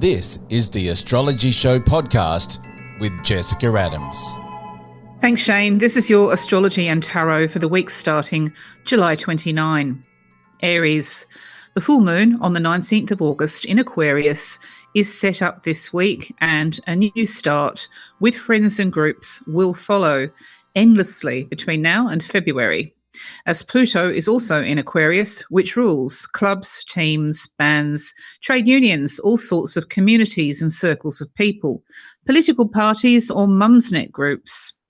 This is the Astrology Show podcast with Jessica Adams. Thanks, Shane. This is your astrology and tarot for the week starting July 29. Aries. The full moon on the 19th of August in Aquarius is set up this week, and a new start with friends and groups will follow endlessly between now and February, as Pluto is also in Aquarius, which rules clubs, teams, bands, trade unions, all sorts of communities and circles of people, political parties or mumsnet groups.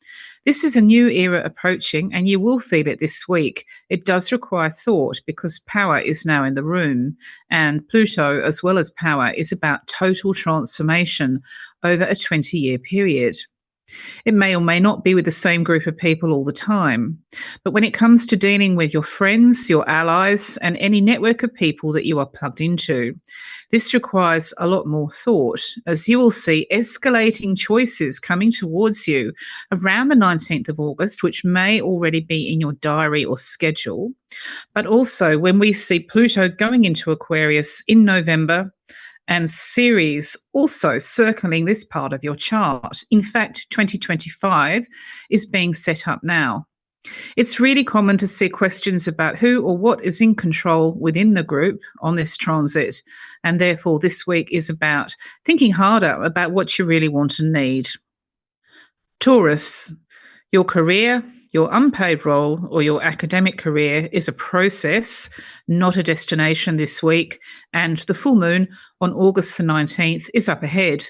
This is a new era approaching, and you will feel it this week. It does require thought because power is now in the room, and Pluto, as well as power, is about total transformation over a 20-year period. It may or may not be with the same group of people all the time, but when it comes to dealing with your friends, your allies, and any network of people that you are plugged into, this requires a lot more thought, as you will see escalating choices coming towards you around the 19th of August, which may already be in your diary or schedule, but also when we see Pluto going into Aquarius in November, and Ceres also circling this part of your chart. In fact, 2025 is being set up now. It's really common to see questions about who or what is in control within the group on this transit, and therefore this week is about thinking harder about what you really want and need. Taurus, your career, your unpaid role, or your academic career is a process, not a destination this week, and the full moon on August the 19th is up ahead.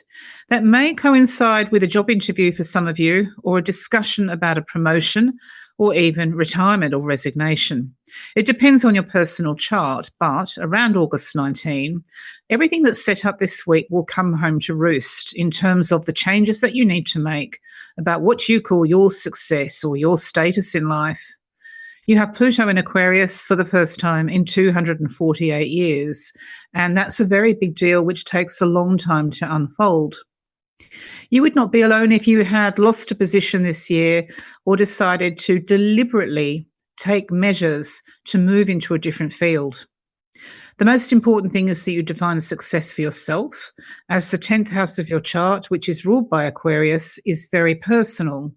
That may coincide with a job interview for some of you, or a discussion about a promotion, or even retirement or resignation. It depends on your personal chart, but around August 19, everything that's set up this week will come home to roost in terms of the changes that you need to make about what you call your success or your status in life. You have Pluto in Aquarius for the first time in 248 years, and that's a very big deal which takes a long time to unfold. You would not be alone if you had lost a position this year or decided to deliberately take measures to move into a different field. The most important thing is that you define success for yourself, as the 10th house of your chart, which is ruled by Aquarius, is very personal.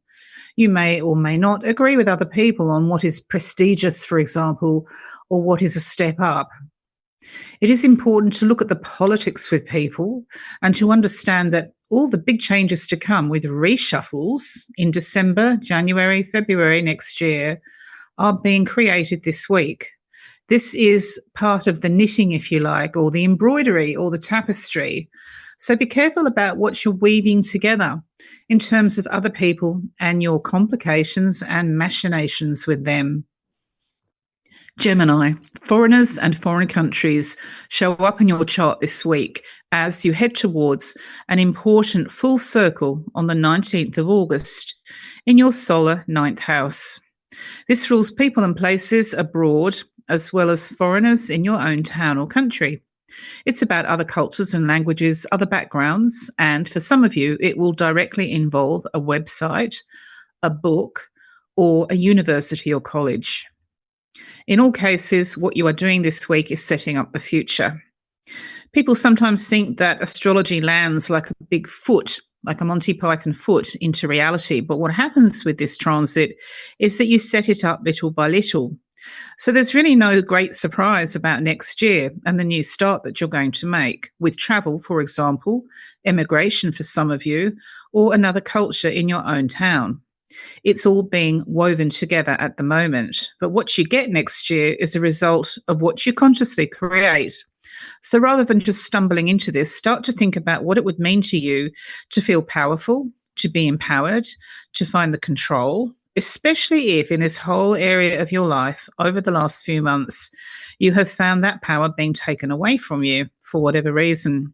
You may or may not agree with other people on what is prestigious, for example, or what is a step up. It is important to look at the politics with people and to understand that all the big changes to come with reshuffles in December, January, February next year are being created this week. This is part of the knitting, if you like, or the embroidery or the tapestry. So be careful about what you're weaving together in terms of other people and your complications and machinations with them. Gemini, foreigners and foreign countries show up in your chart this week as you head towards an important full circle on the 19th of August in your solar 9th house. This rules people and places abroad as well as foreigners in your own town or country. It's about other cultures and languages, other backgrounds, and for some of you, it will directly involve a website, a book, or a university or college. In all cases, what you are doing this week is setting up the future. People sometimes think that astrology lands like a big foot, like a Monty Python foot, into reality. But what happens with this transit is that you set it up little by little. So there's really no great surprise about next year and the new start that you're going to make with travel, for example, emigration for some of you, or another culture in your own town. It's all being woven together at the moment. But what you get next year is a result of what you consciously create. So rather than just stumbling into this, start to think about what it would mean to you to feel powerful, to be empowered, to find the control, especially if in this whole area of your life over the last few months, you have found that power being taken away from you for whatever reason.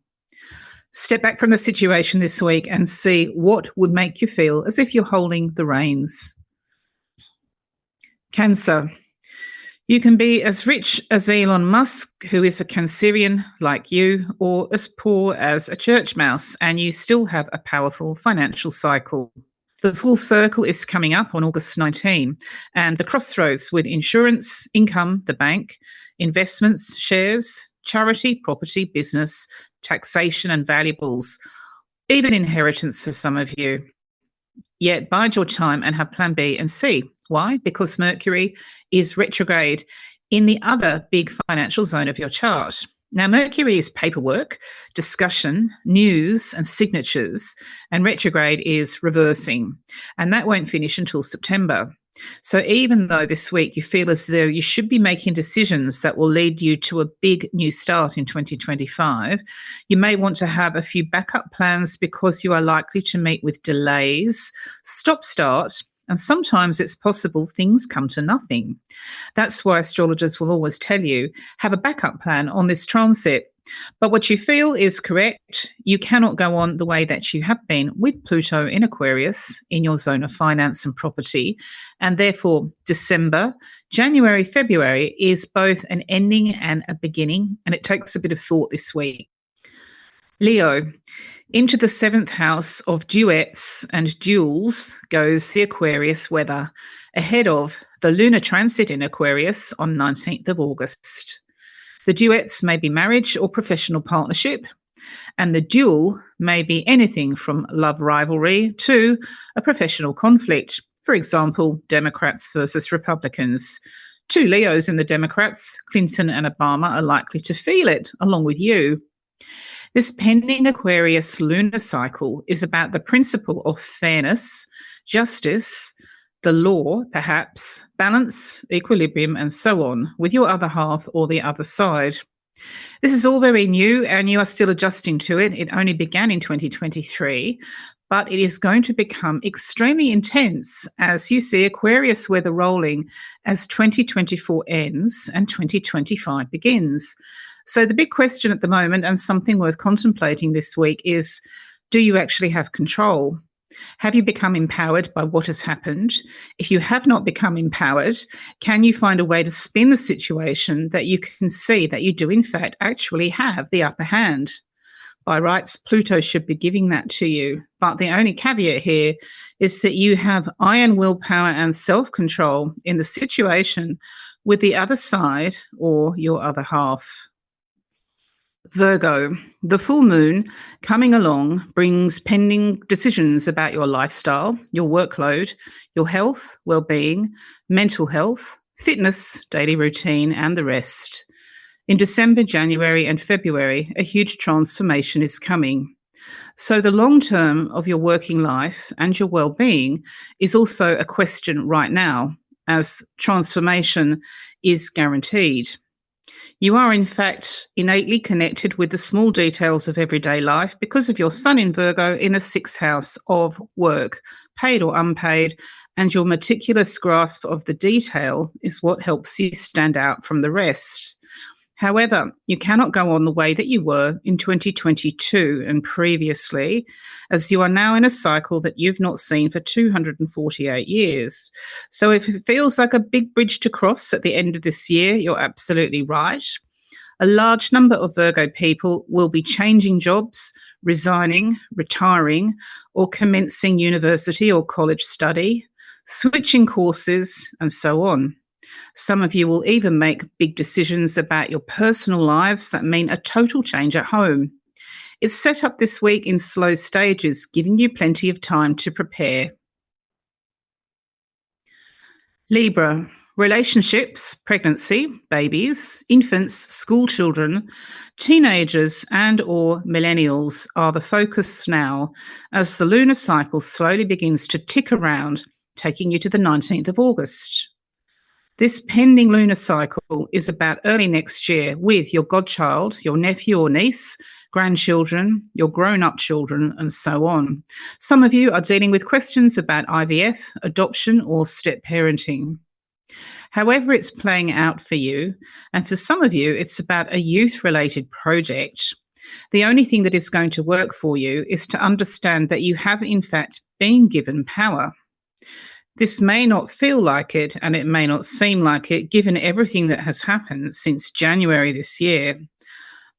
Step back from the situation this week and see what would make you feel as if you're holding the reins. Cancer. You can be as rich as Elon Musk, who is a Cancerian like you, or as poor as a church mouse, and you still have a powerful financial cycle. The full circle is coming up on August 19, and the crossroads with insurance, income, the bank, investments, shares, charity, property, business, taxation and valuables, even inheritance for some of you. Yet bide your time and have plan B and C. Why? Because Mercury is retrograde in the other big financial zone of your chart. Now, Mercury is paperwork, discussion, news, and signatures, and retrograde is reversing. And that won't finish until September. So even though this week you feel as though you should be making decisions that will lead you to a big new start in 2025, you may want to have a few backup plans because you are likely to meet with delays, stop-start, and sometimes it's possible things come to nothing. That's why astrologers will always tell you, have a backup plan on this transit. But what you feel is correct. You cannot go on the way that you have been with Pluto in Aquarius in your zone of finance and property. And therefore, December, January, February is both an ending and a beginning. And it takes a bit of thought this week. Leo, into the 7th house of duets and duels goes the Aquarius weather, ahead of the lunar transit in Aquarius on 19th of August. The duets may be marriage or professional partnership, and the duel may be anything from love rivalry to a professional conflict. For example, Democrats versus Republicans. 2 Leos in the Democrats, Clinton and Obama, are likely to feel it, along with you. This pending Aquarius lunar cycle is about the principle of fairness, justice, the law, perhaps, balance, equilibrium, and so on, with your other half or the other side. This is all very new and you are still adjusting to it. It only began in 2023, but it is going to become extremely intense as you see Aquarius weather rolling as 2024 ends and 2025 begins. So the big question at the moment, and something worth contemplating this week, is do you actually have control? Have you become empowered by what has happened? If you have not become empowered, can you find a way to spin the situation that you can see that you do in fact actually have the upper hand? By rights, Pluto should be giving that to you. But the only caveat here is that you have iron willpower and self-control in the situation with the other side or your other half. Virgo, the full moon coming along brings pending decisions about your lifestyle, your workload, your health, well-being, mental health, fitness, daily routine, and the rest. In December, January, and February, a huge transformation is coming. So the long term of your working life and your well-being is also a question right now, as transformation is guaranteed. You are, in fact, innately connected with the small details of everyday life because of your sun in Virgo in the 6th house of work, paid or unpaid, and your meticulous grasp of the detail is what helps you stand out from the rest. However, you cannot go on the way that you were in 2022 and previously, as you are now in a cycle that you've not seen for 248 years. So if it feels like a big bridge to cross at the end of this year, you're absolutely right. A large number of Virgo people will be changing jobs, resigning, retiring, or commencing university or college study, switching courses, and so on. Some of you will even make big decisions about your personal lives that mean a total change at home. It's set up this week in slow stages, giving you plenty of time to prepare. Libra, relationships, pregnancy, babies, infants, school children, teenagers and or millennials are the focus now as the lunar cycle slowly begins to tick around, taking you to the 19th of August. This pending lunar cycle is about early next year with your godchild, your nephew or niece, grandchildren, your grown-up children, and so on. Some of you are dealing with questions about IVF, adoption, or step parenting. However it's playing out for you, and for some of you, it's about a youth-related project. The only thing that is going to work for you is to understand that you have, in fact, been given power. This may not feel like it, and it may not seem like it, given everything that has happened since January this year.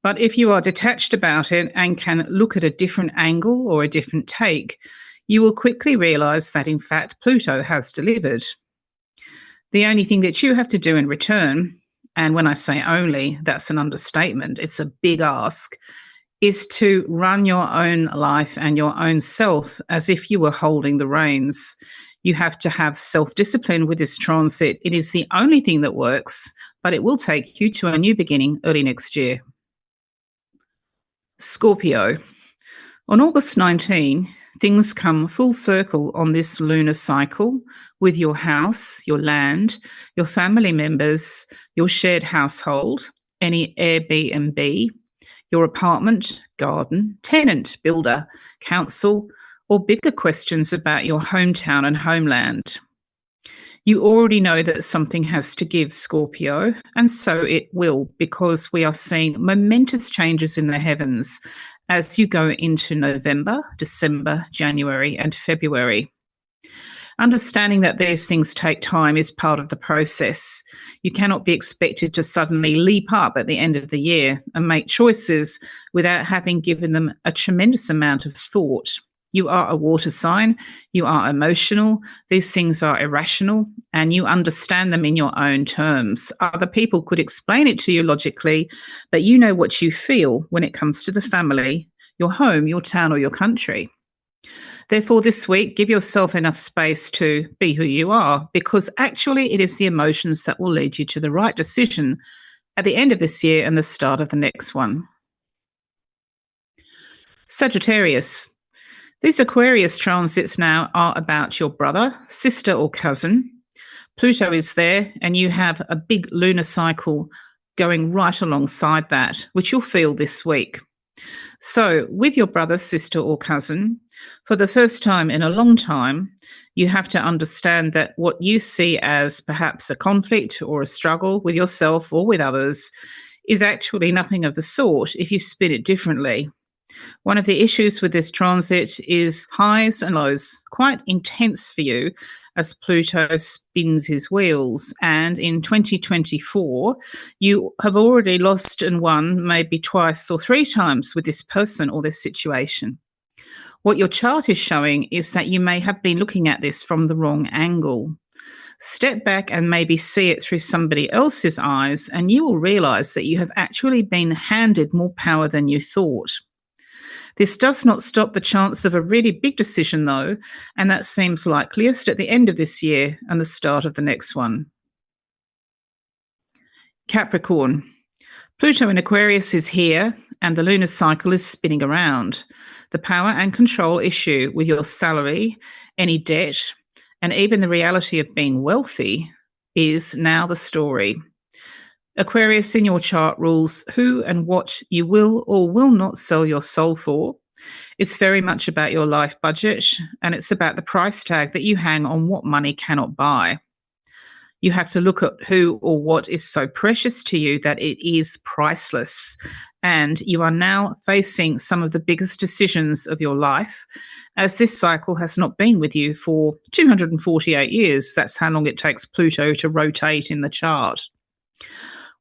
But if you are detached about it and can look at a different angle or a different take, you will quickly realise that, in fact, Pluto has delivered. The only thing that you have to do in return, and when I say only, that's an understatement, it's a big ask, is to run your own life and your own self as if you were holding the reins. You have to have self-discipline with this transit. It is the only thing that works, but it will take you to a new beginning early next year. Scorpio. On August 19, things come full circle on this lunar cycle with your house, your land, your family members, your shared household, any Airbnb, your apartment, garden, tenant, builder, council, or bigger questions about your hometown and homeland. You already know that something has to give, Scorpio, and so it will, because we are seeing momentous changes in the heavens as you go into November, December, January, and February. Understanding that these things take time is part of the process. You cannot be expected to suddenly leap up at the end of the year and make choices without having given them a tremendous amount of thought. You are a water sign, you are emotional, these things are irrational, and you understand them in your own terms. Other people could explain it to you logically, but you know what you feel when it comes to the family, your home, your town, or your country. Therefore, this week, give yourself enough space to be who you are, because actually it is the emotions that will lead you to the right decision at the end of this year and the start of the next one. Sagittarius. These Aquarius transits now are about your brother, sister, or cousin. Pluto is there, and you have a big lunar cycle going right alongside that, which you'll feel this week. So, with your brother, sister, or cousin, for the first time in a long time, you have to understand that what you see as perhaps a conflict or a struggle with yourself or with others is actually nothing of the sort if you spin it differently. One of the issues with this transit is highs and lows, quite intense for you as Pluto spins his wheels. And in 2024, you have already lost and won maybe twice or three times with this person or this situation. What your chart is showing is that you may have been looking at this from the wrong angle. Step back and maybe see it through somebody else's eyes, and you will realize that you have actually been handed more power than you thought. This does not stop the chance of a really big decision, though, and that seems likeliest at the end of this year and the start of the next one. Capricorn. Pluto in Aquarius is here, and the lunar cycle is spinning around. The power and control issue with your salary, any debt, and even the reality of being wealthy is now the story. Aquarius in your chart rules who and what you will or will not sell your soul for. It's very much about your life budget, and it's about the price tag that you hang on what money cannot buy. You have to look at who or what is so precious to you that it is priceless. And you are now facing some of the biggest decisions of your life, as this cycle has not been with you for 248 years. That's how long it takes Pluto to rotate in the chart.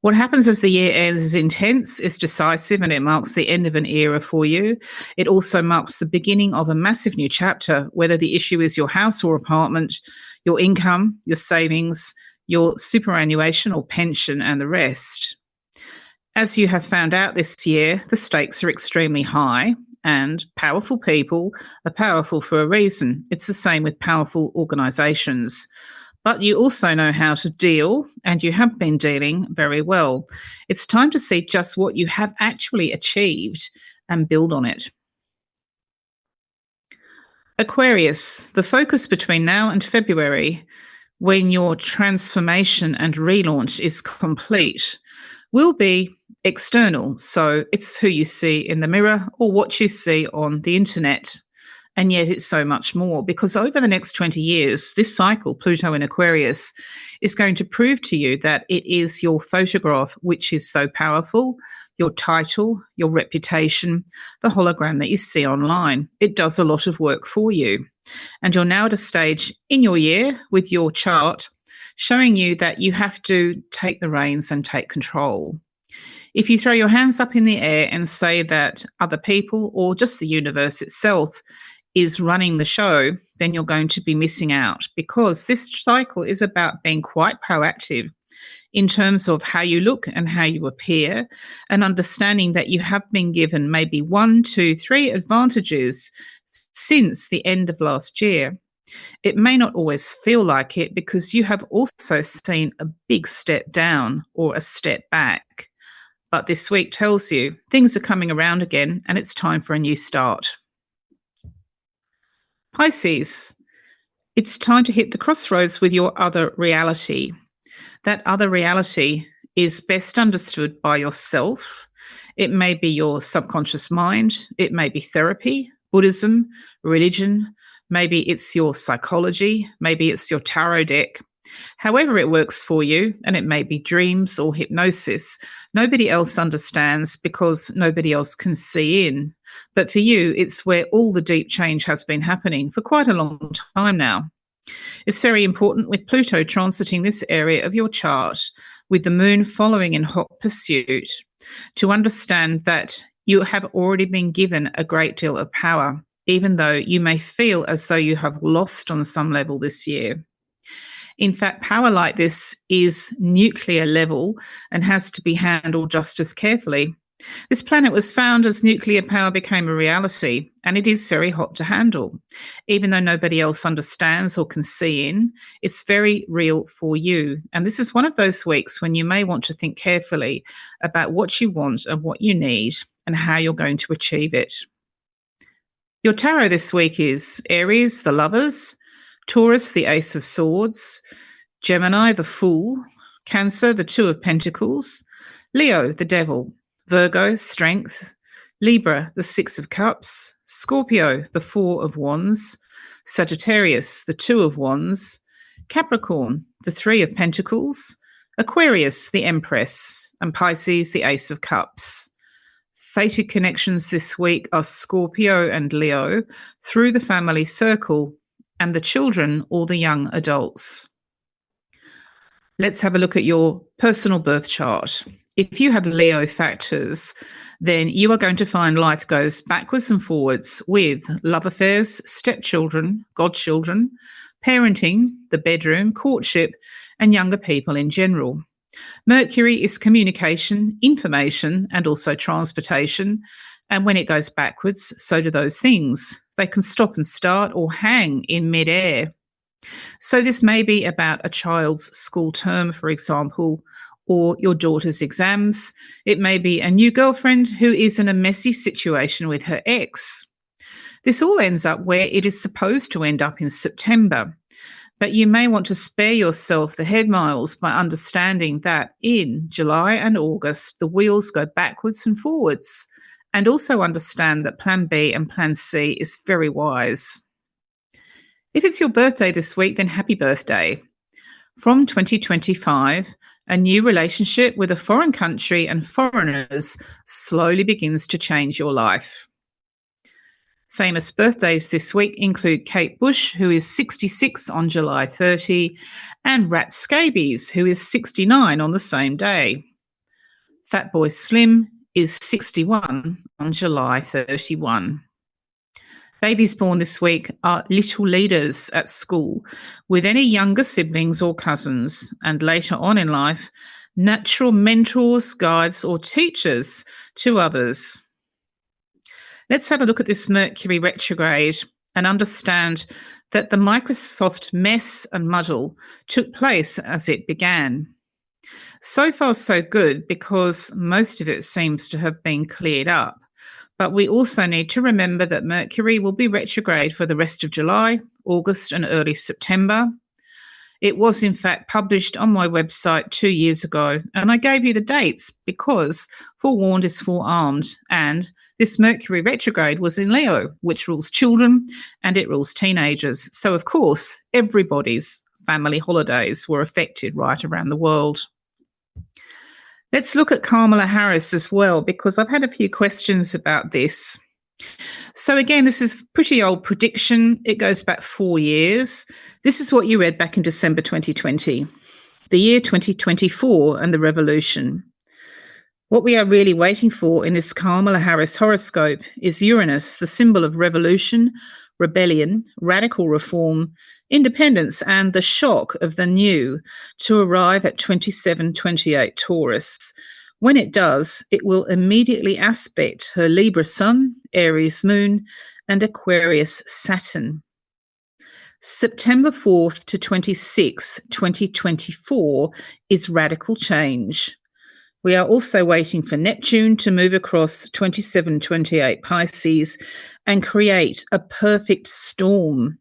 What happens as the year ends is intense, it's decisive, and it marks the end of an era for you. It also marks the beginning of a massive new chapter, whether the issue is your house or apartment, your income, your savings, your superannuation or pension, and the rest. As you have found out this year, the stakes are extremely high, and powerful people are powerful for a reason. It's the same with powerful organisations. But you also know how to deal, and you have been dealing very well. It's time to see just what you have actually achieved and build on it. Aquarius, the focus between now and February, when your transformation and relaunch is complete, will be external. So it's who you see in the mirror or what you see on the internet. And yet it's so much more, because over the next 20 years, this cycle, Pluto in Aquarius, is going to prove to you that it is your photograph which is so powerful, your title, your reputation, the hologram that you see online. It does a lot of work for you. And you're now at a stage in your year with your chart showing you that you have to take the reins and take control. If you throw your hands up in the air and say that other people or just the universe itself is running the show, then you're going to be missing out, because this cycle is about being quite proactive in terms of how you look and how you appear, and understanding that you have been given maybe 1, 2, 3 advantages since the end of last year. It may not always feel like it because you have also seen a big step down or a step back. But this week tells you things are coming around again and it's time for a new start. Pisces, it's time to hit the crossroads with your other reality. That other reality is best understood by yourself. It may be your subconscious mind. It may be therapy, Buddhism, religion. Maybe it's your psychology. Maybe it's your tarot deck. However it works for you, and it may be dreams or hypnosis, nobody else understands because nobody else can see in. But for you, it's where all the deep change has been happening for quite a long time now. It's very important with Pluto transiting this area of your chart, with the moon following in hot pursuit, to understand that you have already been given a great deal of power, even though you may feel as though you have lost on some level this year. In fact, power like this is nuclear level and has to be handled just as carefully. This planet was found as nuclear power became a reality, and it is very hot to handle. Even though nobody else understands or can see in, it's very real for you. And this is one of those weeks when you may want to think carefully about what you want and what you need and how you're going to achieve it. Your tarot this week is Aries, the Lovers, Taurus, the Ace of Swords, Gemini, the Fool, Cancer, the Two of Pentacles, Leo, the Devil, Virgo, Strength, Libra, the Six of Cups, Scorpio, the Four of Wands, Sagittarius, the Two of Wands, Capricorn, the Three of Pentacles, Aquarius, the Empress, and Pisces, the Ace of Cups. Fated connections this week are Scorpio and Leo through the family circle, and the children or the young adults. Let's have a look at your personal birth chart. If you have Leo factors, then you are going to find life goes backwards and forwards with love affairs, stepchildren, godchildren, parenting, the bedroom, courtship, and younger people in general. Mercury is communication, information, and also transportation. And when it goes backwards, so do those things. They can stop and start or hang in midair. So this may be about a child's school term, for example, or your daughter's exams. It may be a new girlfriend who is in a messy situation with her ex. This all ends up where it is supposed to end up in September. But you may want to spare yourself the head miles by understanding that in July and August, the wheels go backwards and forwards. And also understand that Plan B and Plan C is very wise. If it's your birthday this week, then happy birthday. From 2025, a new relationship with a foreign country and foreigners slowly begins to change your life. Famous birthdays this week include Kate Bush, who is 66 on July 30, and Rat Scabies, who is 69 on the same day. Fatboy Slim is 61 on July 31. Babies born this week are little leaders at school, with any younger siblings or cousins, and later on in life, natural mentors, guides, or teachers to others. Let's have a look at this Mercury retrograde and understand that the Microsoft mess and muddle took place as it began. So far, so good, because most of it seems to have been cleared up. But we also need to remember that Mercury will be retrograde for the rest of July, August, and early September. It was, in fact, published on my website 2 years ago, and I gave you the dates because forewarned is forearmed, and this Mercury retrograde was in Leo, which rules children and it rules teenagers. So, of course, everybody's family holidays were affected right around the world. Let's look at Kamala Harris as well, because I've had a few questions about this. So again, this is a pretty old prediction. It goes back 4 years. This is what you read back in December 2020, the year 2024 and the revolution. What we are really waiting for in this Kamala Harris horoscope is Uranus, the symbol of revolution, rebellion, radical reform, independence, and the shock of the new to arrive at 2728 Taurus. When it does, it will immediately aspect her Libra Sun, Aries Moon, and Aquarius Saturn. September 4th to 26th, 2024 is radical change. We are also waiting for Neptune to move across 2728 Pisces and create a perfect storm.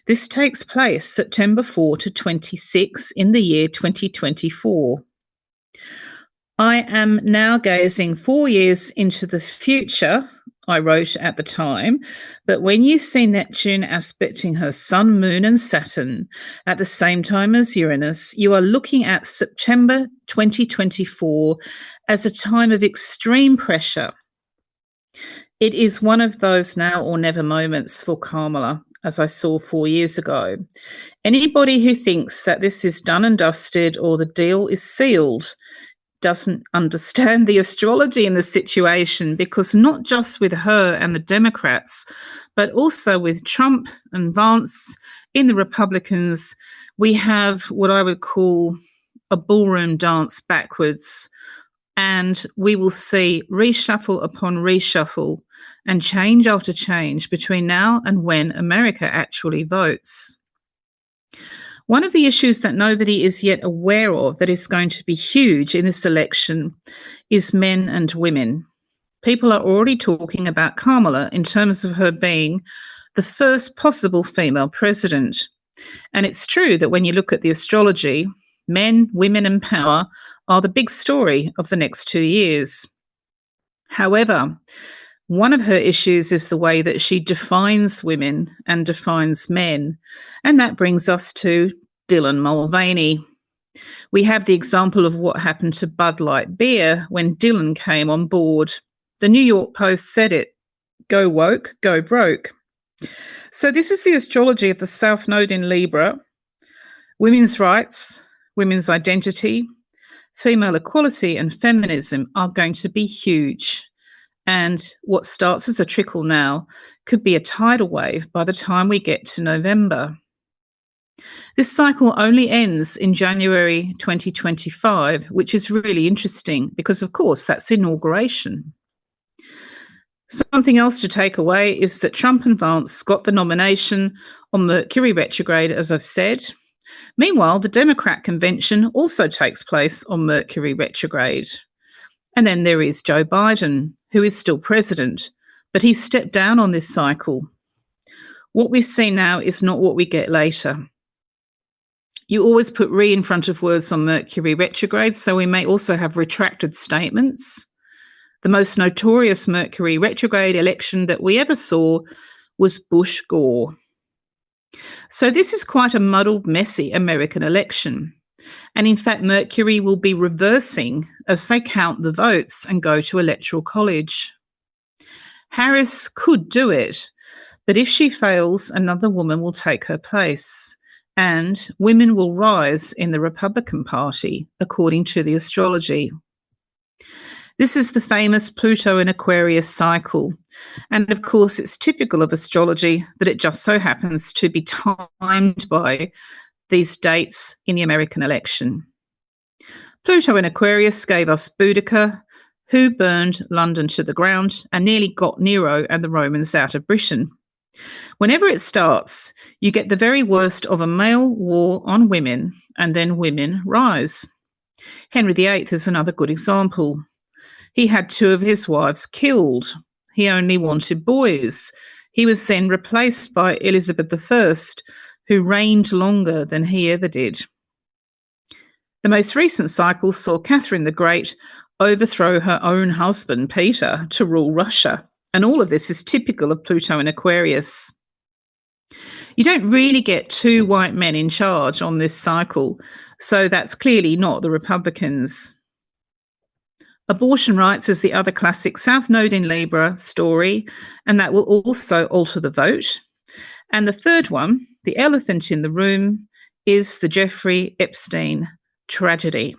This takes place September 4 to 26 in the year 2024. I am now gazing 4 years into the future, I wrote at the time, but when you see Neptune aspecting her Sun, Moon, and Saturn at the same time as Uranus, you are looking at September 2024 as a time of extreme pressure. It is one of those now or never moments for Kamala, as I saw 4 years ago. Anybody who thinks that this is done and dusted or the deal is sealed doesn't understand the astrology in the situation, because not just with her and the Democrats, but also with Trump and Vance in the Republicans, we have what I would call a ballroom dance backwards, and we will see reshuffle upon reshuffle and change after change between now and when America actually votes. One of the issues that nobody is yet aware of that is going to be huge in this election is men and women. People are already talking about Kamala in terms of her being the first possible female president. And it's true that when you look at the astrology, men, women, and power are the big story of the next 2 years. However, one of her issues is the way that she defines women and defines men. And that brings us to Dylan Mulvaney. We have the example of what happened to Bud Light Beer when Dylan came on board. The New York Post said it, go woke, go broke. So this is the astrology of the South Node in Libra. Women's rights, women's identity, female equality and feminism are going to be huge. And what starts as a trickle now could be a tidal wave by the time we get to November. This cycle only ends in January 2025, which is really interesting because, of course, that's inauguration. Something else to take away is that Trump and Vance got the nomination on Mercury retrograde, as I've said. Meanwhile, the Democrat convention also takes place on Mercury retrograde. And then there is Joe Biden, who is still president, but he stepped down on this cycle. What we see now is not what we get later. You always put re in front of words on Mercury retrograde, so we may also have retracted statements. The most notorious Mercury retrograde election that we ever saw was Bush-Gore. So this is quite a muddled, messy American election. And in fact, Mercury will be reversing as they count the votes and go to electoral college. Harris could do it, but if she fails, another woman will take her place. And women will rise in the Republican Party, according to the astrology. This is the famous Pluto in Aquarius cycle. And of course, it's typical of astrology that it just so happens to be timed by these dates in the American election. Pluto in Aquarius gave us Boudica, who burned London to the ground and nearly got Nero and the Romans out of Britain. Whenever it starts, you get the very worst of a male war on women, and then women rise. Henry VIII is another good example. He had 2 of his wives killed. He only wanted boys. He was then replaced by Elizabeth I, who reigned longer than he ever did. The most recent cycle saw Catherine the Great overthrow her own husband, Peter, to rule Russia. And all of this is typical of Pluto in Aquarius. You don't really get 2 white men in charge on this cycle, so that's clearly not the Republicans. Abortion rights is the other classic South Node in Libra story, and that will also alter the vote. And the third one, the elephant in the room, is the Jeffrey Epstein tragedy.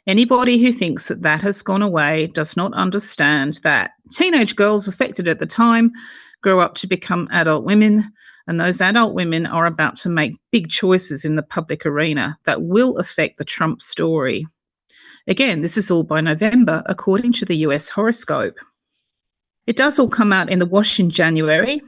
Anybody who thinks that that has gone away does not understand that teenage girls affected at the time grow up to become adult women, and those adult women are about to make big choices in the public arena that will affect the Trump story. Again, this is all by November, according to the US horoscope. It does all come out in the wash in January,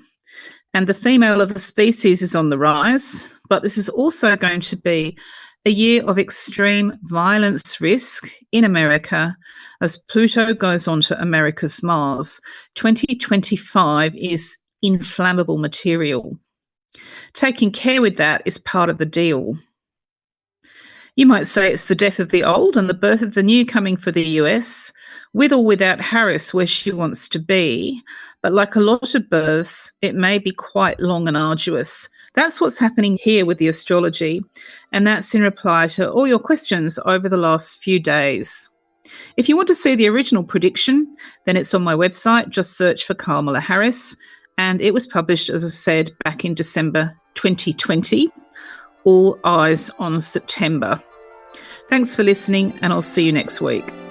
and the female of the species is on the rise, but this is also going to be a year of extreme violence risk in America as Pluto goes on to America's Mars. 2025 is inflammable material. Taking care with that is part of the deal. You might say it's the death of the old and the birth of the new coming for the US, with or without Harris where she wants to be. But like a lot of births, it may be quite long and arduous. That's what's happening here with the astrology, and that's in reply to all your questions over the last few days. If you want to see the original prediction, then it's on my website. Just search for Kamala Harris, and it was published, as I've said, back in December 2020. All eyes on September. Thanks for listening, and I'll see you next week.